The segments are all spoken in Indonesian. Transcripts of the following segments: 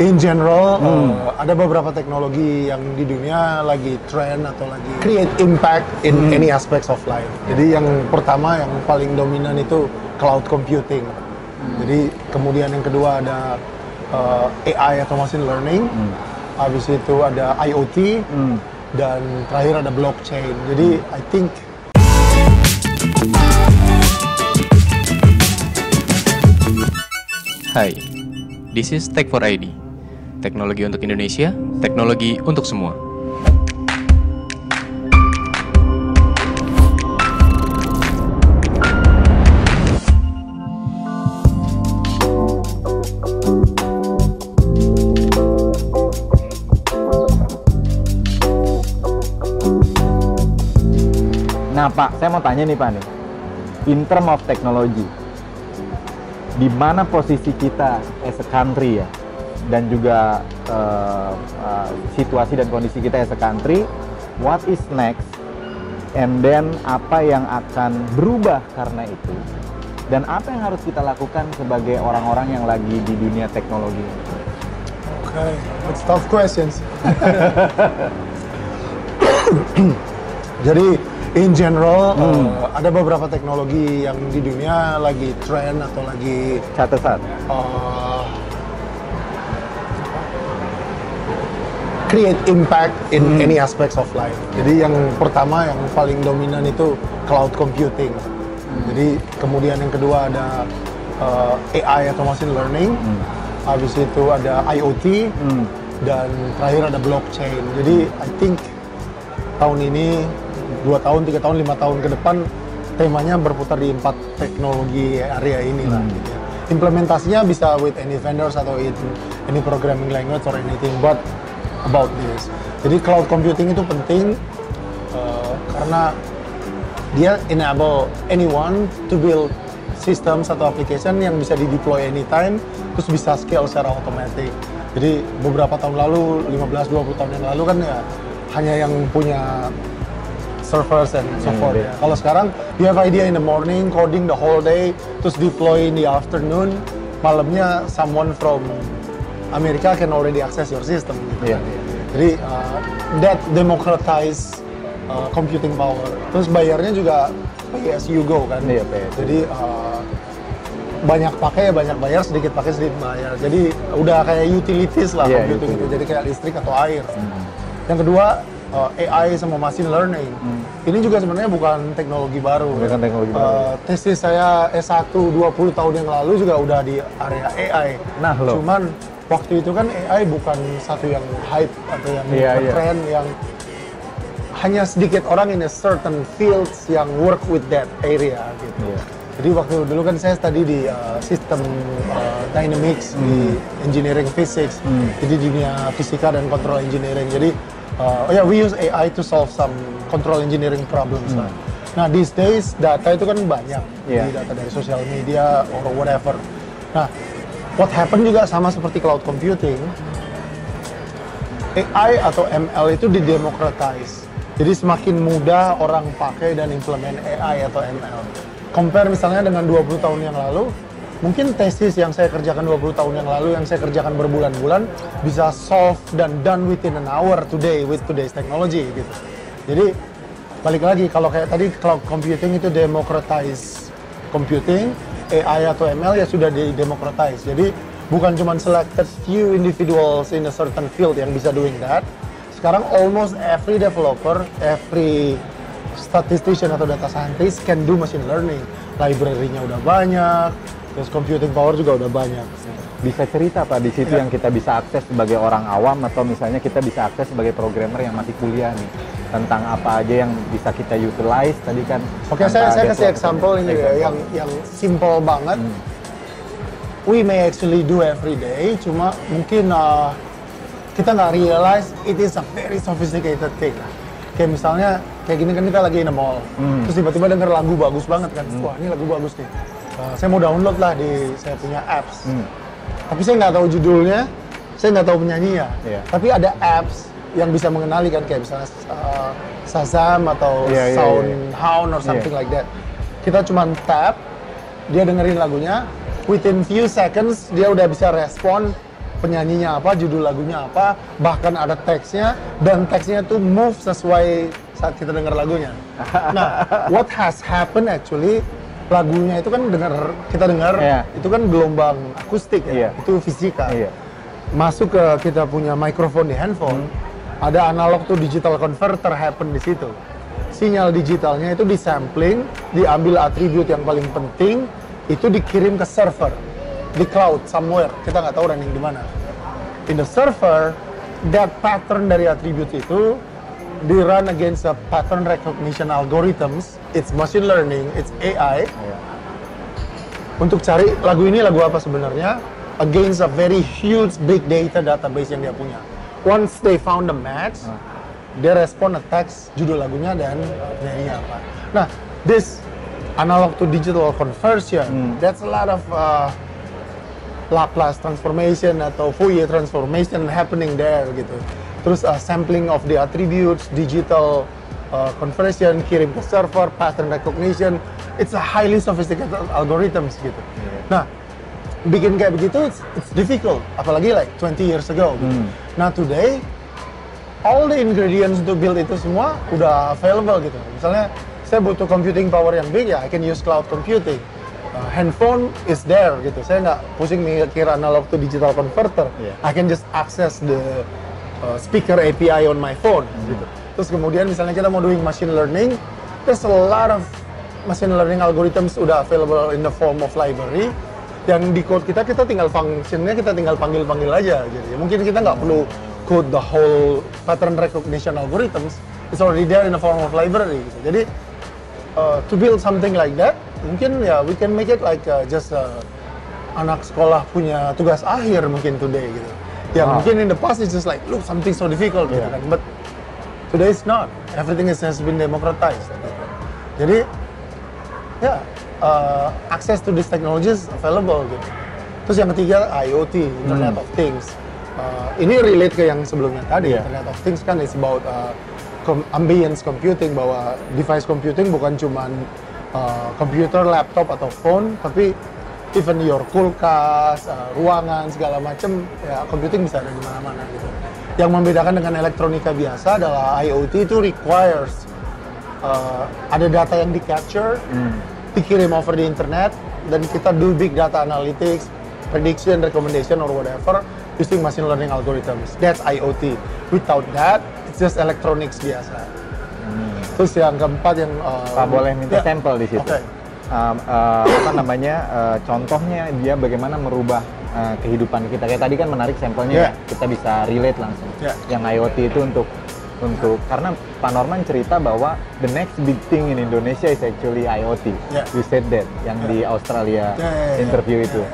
in general, ada beberapa teknologi yang di dunia lagi trend atau lagi create impact in any aspects of life. Jadi yang pertama, yang paling dominan itu cloud computing. Jadi kemudian yang kedua ada AI atau machine learning. Habis itu ada IoT. Dan terakhir ada blockchain. Jadi I think Hai, this is Tech for ID. Teknologi untuk Indonesia, teknologi untuk semua. Nah Pak, saya mau tanya nih Pak nih, in term of technology, di mana posisi kita as a country ya, dan juga situasi dan kondisi kita as a country, what is next, and then apa yang akan berubah karena itu, dan apa yang harus kita lakukan sebagai orang-orang yang lagi di dunia teknologi? Okay, it's tough questions. Jadi in general, ada beberapa teknologi yang di dunia lagi trend atau lagi Catatan. Create impact in any aspects of life. Jadi yang pertama, yang paling dominan itu cloud computing. Jadi kemudian yang kedua ada AI atau machine learning. Habis itu ada IoT. Dan terakhir ada blockchain. Jadi I think tahun ini 2 tahun, 3 tahun, 5 tahun ke depan temanya berputar di 4 teknologi area ini lah gitu ya. Implementasinya bisa with any vendors atau any programming language or anything but about this. Jadi cloud computing itu penting karena dia enable anyone to build systems atau application yang bisa di-deploy anytime, terus bisa scale secara otomatis. Jadi beberapa tahun lalu, 15-20 tahun yang lalu kan ya hanya yang punya servers and so forth. Ya. Kalau sekarang, you have idea in the morning, coding the whole day, terus deploy in the afternoon, malamnya someone from Amerika can already access your system. Gitu. Jadi that democratize computing power. Terus bayarnya juga pay as you go kan. Jadi banyak pakai, banyak bayar, sedikit pakai, sedikit bayar. Jadi udah kayak utilities lah computing itu. Jadi kayak listrik atau air. Yang kedua, AI sama machine learning. Ini juga sebenarnya bukan teknologi baru. Tesis saya S1 20 tahun yang lalu juga udah di area AI. Nah, cuman waktu itu kan AI bukan satu yang hype atau yang trend yang hanya sedikit orang in a certain fields yang work with that area gitu. Jadi waktu dulu kan saya study di sistem dynamics, di engineering physics, jadi dunia fisika dan control engineering. Jadi we use AI to solve some control engineering problems. Nah, these days data itu kan banyak, data dari social media or whatever. Nah, what happen juga sama seperti cloud computing, AI atau ML itu didemocratize. Jadi semakin mudah orang pakai dan implement AI atau ML. Compare misalnya dengan 20 tahun yang lalu, mungkin tesis yang saya kerjakan 20 tahun yang lalu, yang saya kerjakan berbulan-bulan, bisa solve dan done within an hour today with today's technology gitu. Jadi balik lagi, kalau kayak tadi cloud computing itu democratize computing, AI atau ML ya sudah di-democratize. Jadi bukan cuma selected few individuals in a certain field yang bisa doing that. Sekarang almost every developer, every statistician atau data scientist can do machine learning. Library-nya udah banyak, terus computing power juga udah banyak. Bisa cerita Pak di situ yang kita bisa akses sebagai orang awam atau misalnya kita bisa akses sebagai programmer yang masih kuliah nih, tentang apa aja yang bisa kita utilize tadi kan. Oke, saya kasih example ini ya, yang simple banget. We may actually do every day, cuma mungkin kita nggak realize it is a very sophisticated thing. Kayak misalnya, kayak gini kan kita lagi in a mall, terus tiba-tiba denger lagu bagus banget kan, wah ini lagu bagus nih. Saya mau download lah di saya punya apps, tapi saya nggak tahu judulnya, saya nggak tahu penyanyinya. Tapi ada apps yang bisa mengenali kan, kayak misalnya Shazam atau Soundhound or something like that. Kita cuma tap, dia dengerin lagunya, within few seconds dia udah bisa respon penyanyinya apa, judul lagunya apa, bahkan ada teksnya, dan teksnya tuh move sesuai saat kita dengar lagunya. Nah, what has happened actually, lagunya itu kan kita dengar, itu kan gelombang akustik ya, itu fisika. Masuk ke kita punya mikrofon di handphone, ada analog to digital converter happen di situ. Sinyal digitalnya itu disampling, diambil atribut yang paling penting, itu dikirim ke server di cloud somewhere, kita nggak tahu running di mana. In the server, that pattern dari atribut itu di run against a pattern recognition algorithms, it's machine learning, it's AI, untuk cari lagu ini lagu apa sebenarnya against a very huge big data database yang dia punya. Once they found a match, dia respond a text, judul lagunya dan penyanyinya apa. Nah, this analog to digital conversion, that's a lot of Laplace transformation atau Fourier transformation happening there gitu. Terus sampling of the attributes, digital conversion, kirim ke server, pattern recognition, it's a highly sophisticated algorithms gitu. Nah, bikin kayak begitu it's difficult, apalagi like 20 years ago. Gitu. Nah, today all the ingredients to build itu semua udah available gitu. Misalnya saya butuh computing power yang big ya, I can use cloud computing. Handphone is there gitu. Saya nggak pusing mikir analog to digital converter. I can just access the speaker API on my phone gitu. Terus kemudian misalnya kita mau doing machine learning, there's a lot of machine learning algorithms udah available in the form of library. Yang di code kita tinggal functionnya kita tinggal panggil aja. Jadi mungkin kita nggak perlu code the whole pattern recognition algorithms. It's already there in the form of library. Gitu. Jadi to build something like that, mungkin ya we can make it like just anak sekolah punya tugas akhir mungkin today gitu. Ya mungkin in the past it's just like look something so difficult gitu kan, but today it's not. Everything has been democratized. Gitu. Jadi ya access to these technologies available gitu. Terus yang ketiga IoT, Internet of Things. Ini relate ke yang sebelumnya tadi. Internet of Things kan is about ambience computing, bahwa device computing bukan cuman komputer, laptop atau phone, tapi even your kulkas, ruangan segala macam ya computing bisa ada di mana-mana gitu. Yang membedakan dengan elektronika biasa adalah IoT itu requires ada data yang di capture, dikirim over the internet, dan kita do big data analytics, prediction, recommendation or whatever using machine learning algorithms. That's IoT. Without that, it's just electronics biasa. Terus yang keempat yang Pak boleh minta sampel di situ. Apa namanya? Contohnya dia bagaimana merubah kehidupan kita. Kayak tadi kan menarik sampelnya, kita bisa relate langsung. Yang IoT itu untuk karena Pak Norman cerita bahwa the next big thing in Indonesia is actually IoT. You said that yang di Australia interview itu.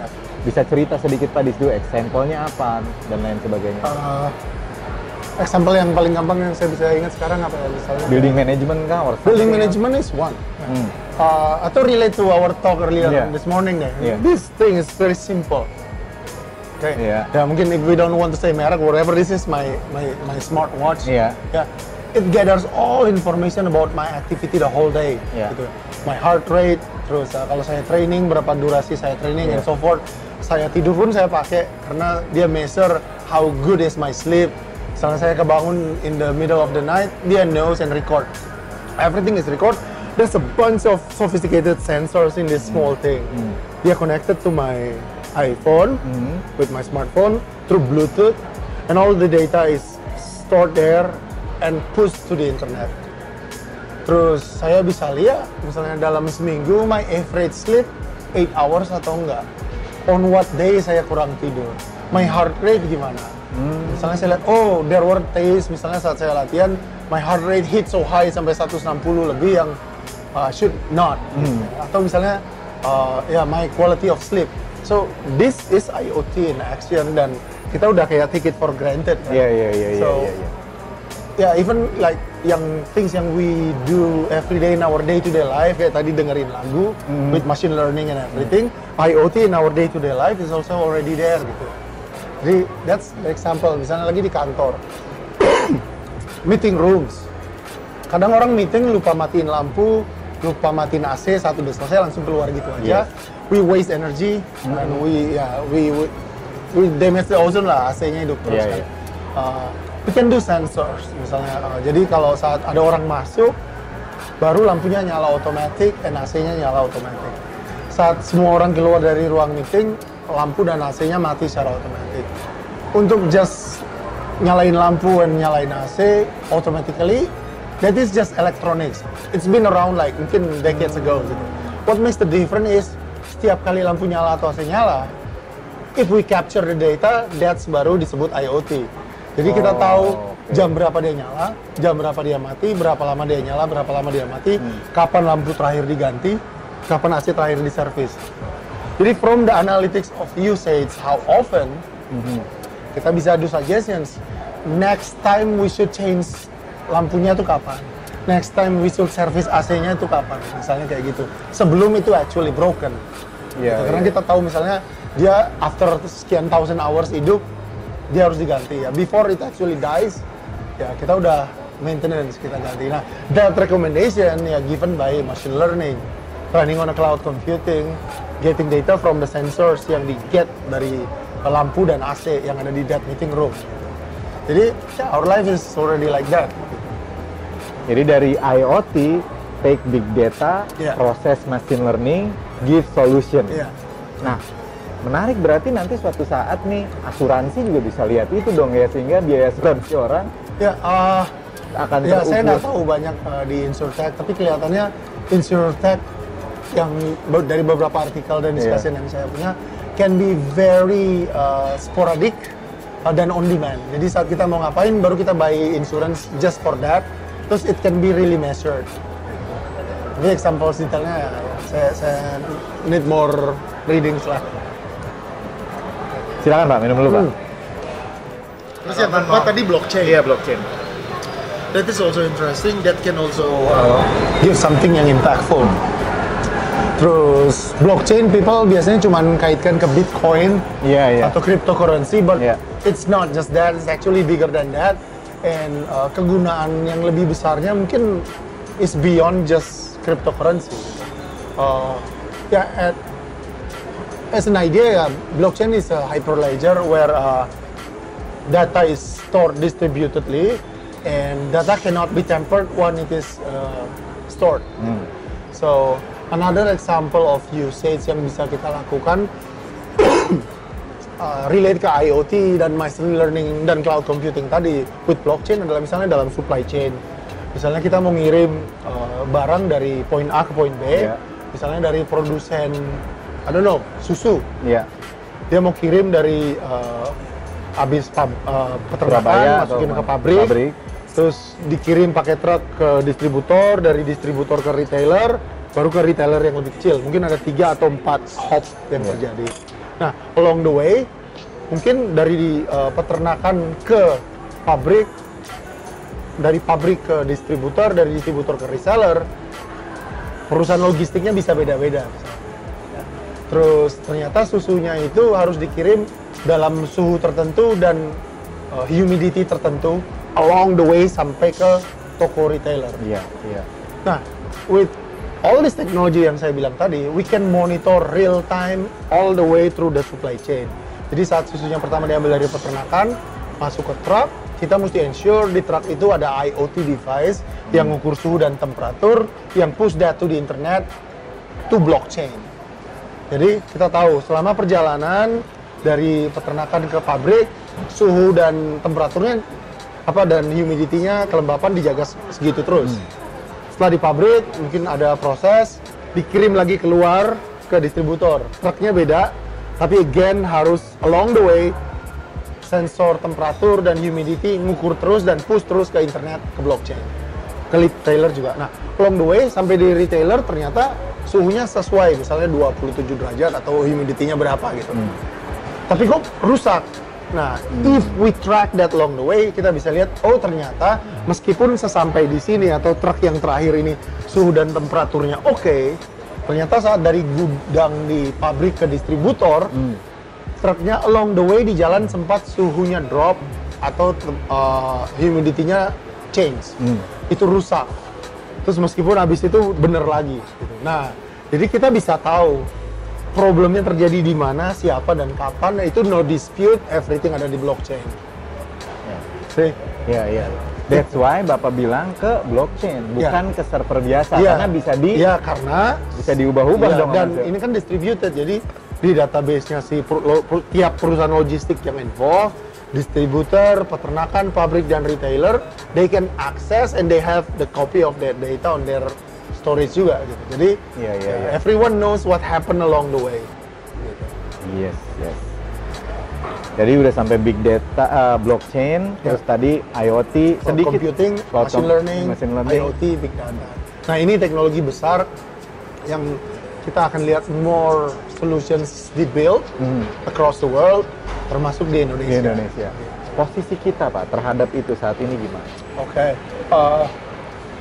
Bisa cerita sedikit Pak di situ, example-nya apa dan lain sebagainya. Example yang paling gampang yang saya bisa ingat sekarang apa ya, misalnya building management kah? Building management is one. Atau relate to our talk earlier this morning deh. This thing is very simple. Okay. Ya mungkin if we don't want to say merek, whatever, this is my smartwatch. It gathers all information about my activity the whole day. Gitu. My heart rate, terus kalau saya training berapa durasi saya training and so forth. Saya tidur pun saya pakai karena dia measure how good is my sleep. Misalnya saya kebangun in the middle of the night, dia knows and record. Everything is record. There's a bunch of sophisticated sensors in this small thing. Dia connected to my iPhone with my smartphone through Bluetooth, and all the data is stored there and pushed to the internet. Terus saya bisa lihat misalnya dalam seminggu my average sleep 8 hours atau enggak. On what day saya kurang tidur. My heart rate gimana? Misalnya saya lihat, oh there were days misalnya saat saya latihan, my heart rate hit so high sampai 160 lebih yang should not. Atau misalnya my quality of sleep. So this is IoT in action dan kita udah kayak take it for granted. Even like yang things yang we do every day in our day-to-day life, kayak tadi dengerin lagu with machine learning and everything, IoT in our day-to-day life is also already there gitu. Jadi that's the example. Misalnya lagi di kantor, meeting rooms. Kadang orang meeting lupa matiin lampu, lupa matiin AC, satu udah selesai langsung keluar gitu aja. We waste energy and we we damage the ozone lah, AC-nya hidup terus Iya, kan. iya. We can do sensors misalnya. Jadi kalau saat ada orang masuk, baru lampunya nyala otomatis, dan AC-nya nyala otomatis. Saat semua orang keluar dari ruang meeting, lampu dan AC-nya mati secara otomatis. Untuk just nyalain lampu dan nyalain AC automatically, that is just electronics. It's been around like mungkin decades ago gitu. What makes the difference is setiap kali lampu nyala atau AC nyala, if we capture the data, that's baru disebut IoT. Jadi kita tahu jam berapa dia nyala, jam berapa dia mati, berapa lama dia nyala, berapa lama dia mati, kapan lampu terakhir diganti, kapan AC terakhir di service. Jadi from the analytics of usage, how often, kita bisa do suggestions. Next time we should change lampunya itu kapan? Next time we should service AC-nya itu kapan? Misalnya kayak gitu. Sebelum itu actually broken. Iya, Karena iya. kita tahu misalnya dia after sekian thousand hours hidup, dia harus diganti ya. Before it actually dies, ya kita udah maintenance, kita ganti. Nah, that recommendation ya given by machine learning, running on a cloud computing, getting data from the sensors yang di get dari lampu dan AC yang ada di that meeting room. Jadi, yeah, our life is already like that. Jadi dari IoT, take big data, Iya. proses machine learning, give solution. Iya. Nah, menarik berarti nanti suatu saat nih asuransi juga bisa lihat itu dong ya, sehingga biaya asuransi orang Ya, akan ya saya nggak terukur. tahu banyak di InsurTech, tapi kelihatannya InsurTech yang dari beberapa artikel dan discussion yang saya punya can be very sporadic dan on demand. Jadi saat kita mau ngapain, baru kita buy insurance just for that. Terus it can be really measured. Jadi example detailnya saya need more readings lah. Silakan Pak, minum dulu Pak. Terus yang keempat tadi blockchain. Iya, blockchain. That is also interesting. That can also give something yang impactful. Terus blockchain people biasanya cuma kaitkan ke Bitcoin Iya, iya. atau cryptocurrency, but Yeah. it's not just that. It's actually bigger than that. And kegunaan yang lebih besarnya mungkin is beyond just cryptocurrency. Ya, as an idea, blockchain is a hyperledger where data is stored distributedly, and data cannot be tampered when it is stored. So another example of usage yang bisa kita lakukan relate ke IoT dan machine learning dan cloud computing tadi with blockchain adalah misalnya dalam supply chain. Misalnya kita mau ngirim barang dari poin A ke poin B, Yeah. misalnya dari produsen, I don't know, susu. Iya. Dia mau kirim dari habis Surabaya peternakan, atau masukin ke mana? pabrik, Pabrik. terus dikirim pakai truk ke distributor, dari distributor ke retailer, baru ke retailer yang lebih kecil. Mungkin ada 3 atau 4 hop yang terjadi. Nah, along the way, mungkin dari peternakan ke pabrik, dari pabrik ke distributor, dari distributor ke reseller, perusahaan logistiknya bisa beda-beda. Terus ternyata susunya itu harus dikirim dalam suhu tertentu dan humidity tertentu along the way sampai ke toko retailer. Iya, iya. Nah, with all this technology yang saya bilang tadi, we can monitor real time all the way through the supply chain. Jadi saat susunya pertama diambil dari peternakan, masuk ke truk, kita mesti ensure di truk itu ada IoT device yang mengukur suhu dan temperatur, yang push that to the internet, to blockchain. Jadi kita tahu selama perjalanan dari peternakan ke pabrik, suhu dan temperaturnya dan humidity-nya, kelembapan dijaga segitu terus. Setelah di pabrik mungkin ada proses, dikirim lagi keluar ke distributor. Truknya beda, tapi again harus along the way sensor temperatur dan humidity ngukur terus dan push terus ke internet, ke blockchain, ke retailer juga. Nah, along the way sampai di retailer ternyata suhunya sesuai, misalnya 27 derajat atau humidity-nya berapa gitu. Tapi kok rusak? Nah, if we track that along the way, kita bisa lihat, oh ternyata meskipun sesampai di sini atau truk yang terakhir ini suhu dan temperaturnya oke, ternyata saat dari gudang di pabrik ke distributor, truknya along the way di jalan sempat suhunya drop atau humidity-nya change. Itu rusak. Terus meskipun habis itu bener lagi. Gitu. Nah, jadi kita bisa tahu problemnya terjadi di mana, siapa dan kapan, itu no dispute, everything ada di blockchain. See? Iya. That's why Bapak bilang ke blockchain, bukan ke server biasa, karena bisa karena bisa diubah-ubah dong. Dan ini kan distributed, jadi di database-nya si tiap perusahaan logistik yang involved, distributor, peternakan, pabrik dan retailer, they can access and they have the copy of that data on their storage juga gitu. Jadi everyone knows what happened along the way. Gitu. Yes. Jadi udah sampai big data, blockchain, terus tadi IoT, cloud computing, machine learning, IoT, big data. Nah ini teknologi besar yang kita akan lihat more solutions di build across the world, termasuk di Indonesia. Posisi kita Pak terhadap itu saat ini gimana? Oke.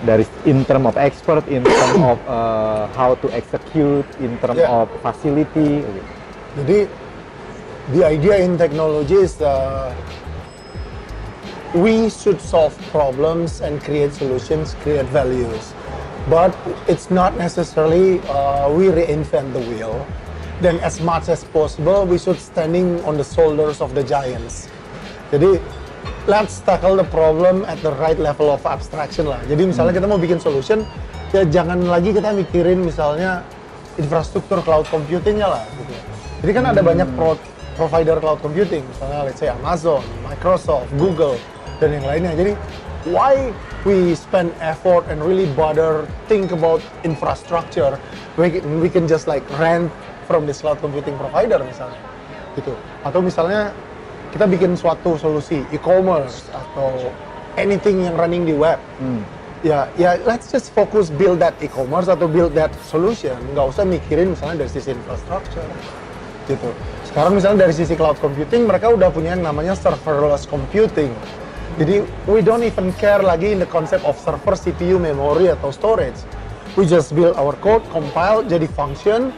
Dari in term of expert, in term of how to execute, in term of facility. Jadi the idea in technology is we should solve problems and create solutions, create values. But it's not necessarily we reinvent the wheel. Then as much as possible, we should standing on the shoulders of the giants. Jadi let's tackle the problem at the right level of abstraction lah. Jadi misalnya kita mau bikin solution, ya jangan lagi kita mikirin misalnya infrastruktur cloud computingnya lah. Gitu. Jadi kan ada banyak provider cloud computing, misalnya let's say Amazon, Microsoft, Google, dan yang lainnya. Jadi why we spend effort and really bother think about infrastructure? We can just like rent from this cloud computing provider misalnya, gitu. Atau misalnya kita bikin suatu solusi e-commerce atau anything yang running di web. Ya, let's just focus build that e-commerce atau build that solution. Nggak usah mikirin misalnya dari sisi infrastructure, gitu. Sekarang misalnya dari sisi cloud computing, mereka udah punya yang namanya serverless computing. Jadi, we don't even care lagi in the concept of server, CPU, memory, atau storage. We just build our code, compile, jadi function,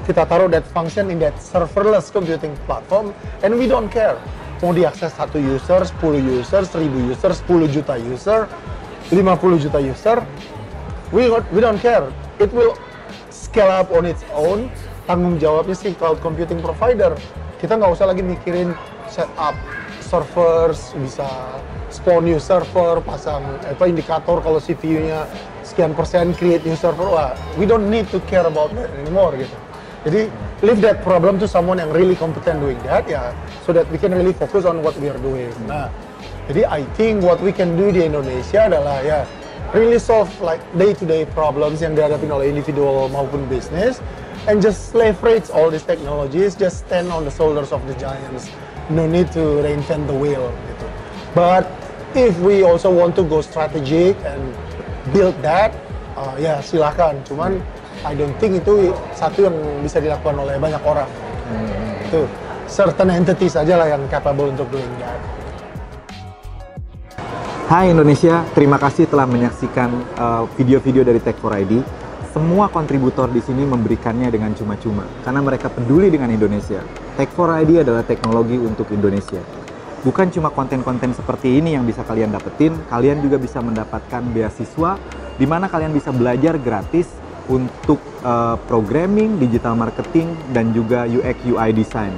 kita taruh that function in that serverless computing platform, and we don't care. Mau diakses 1 user, 10 user, 1000 user, 10 juta user, 50 juta user, we don't care. It will scale up on its own. Tanggung jawabnya si cloud computing provider. Kita nggak usah lagi mikirin setup servers, bisa spawn new server, pasang indikator kalau CPU-nya sekian persen, create new server. Wah, we don't need to care about that anymore gitu. Jadi leave that problem to someone yang really competent doing that ya, so that we can really focus on what we are doing. Nah, jadi I think what we can do di Indonesia adalah ya really solve like day-to-day problems yang dihadapi oleh individual maupun bisnis. And just leverage all these technologies, just stand on the shoulders of the giants. No need to reinvent the wheel. Gitu. But if we also want to go strategic and build that, ya silakan. Cuman I don't think itu satu yang bisa dilakukan oleh banyak orang. Itu certain entities aja lah yang capable untuk doing that. Hai Indonesia, terima kasih telah menyaksikan video-video dari Tech4ID. Semua kontributor di sini memberikannya dengan cuma-cuma karena mereka peduli dengan Indonesia. Tech4ID adalah teknologi untuk Indonesia. Bukan cuma konten-konten seperti ini yang bisa kalian dapetin, kalian juga bisa mendapatkan beasiswa di mana kalian bisa belajar gratis untuk programming, digital marketing, dan juga UX UI design.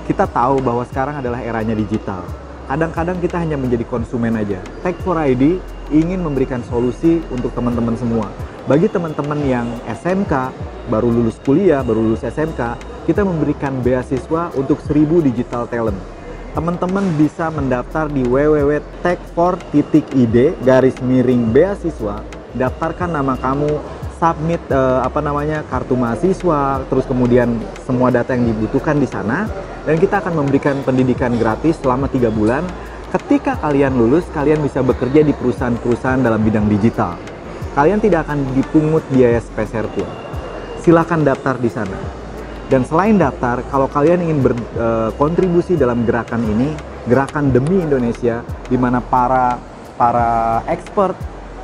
Kita tahu bahwa sekarang adalah eranya digital. Kadang-kadang kita hanya menjadi konsumen aja. Tech4ID ingin memberikan solusi untuk teman-teman semua. Bagi teman-teman yang SMK, baru lulus kuliah, baru lulus SMK, kita memberikan beasiswa untuk 1000 digital talent. Teman-teman bisa mendaftar di www.tech4.id/beasiswa, daftarkan nama kamu, submit kartu mahasiswa, terus kemudian semua data yang dibutuhkan di sana, dan kita akan memberikan pendidikan gratis selama 3 bulan. Ketika kalian lulus, kalian bisa bekerja di perusahaan-perusahaan dalam bidang digital. Kalian tidak akan dipungut biaya sepeser pun. Silakan daftar di sana. Dan selain daftar, kalau kalian ingin berkontribusi dalam gerakan ini, gerakan demi Indonesia, di mana para expert,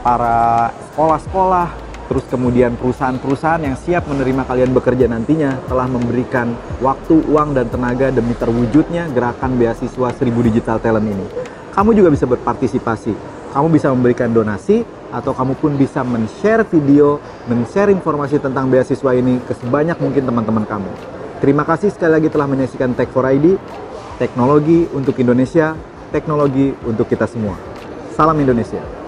para sekolah-sekolah, terus kemudian perusahaan-perusahaan yang siap menerima kalian bekerja nantinya telah memberikan waktu, uang, dan tenaga demi terwujudnya gerakan beasiswa 1000 digital talent ini. Kamu juga bisa berpartisipasi. Kamu bisa memberikan donasi, atau kamu pun bisa men-share video, men-share informasi tentang beasiswa ini ke sebanyak mungkin teman-teman kamu. Terima kasih sekali lagi telah menyaksikan Tech for ID, teknologi untuk Indonesia, teknologi untuk kita semua. Salam Indonesia.